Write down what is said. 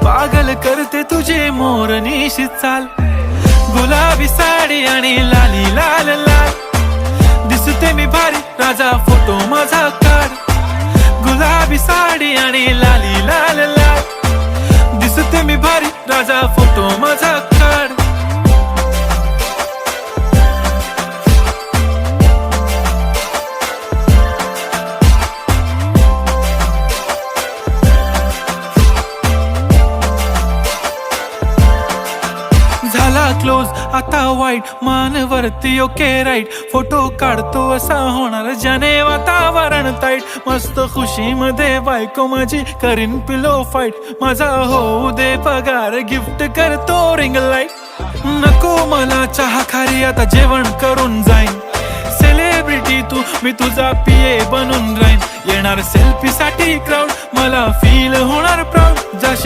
पागल करते तुझे मोरनीशी चाल, गुलाबी साडी आणि लाली लाल लाल. दिसते मी भारी राजा फोटो माझा काढ, गुलाबी साडी आणि लाली लाल लाल. दिसते मी भारी राजा फोटो माझा काढ. झाला क्लोज आता वाईट, मानवरती ओके राईट. फोटो काढतो असा होणार ज्याने वातावरण ताईट. मस्त खुशी मध्ये बायको माझी करीन पिलो फाईट. माझा होऊ दे पगार गिफ्ट करतो रिंग लाईट. नको मला चहा खारी आता जेवण करून जाईन. सेलिब्रिटी तू मी तुझा पिये बनून राहीन. येणार सेल्फी साठी क्राऊड मला फील होणार प्राऊड. जाशील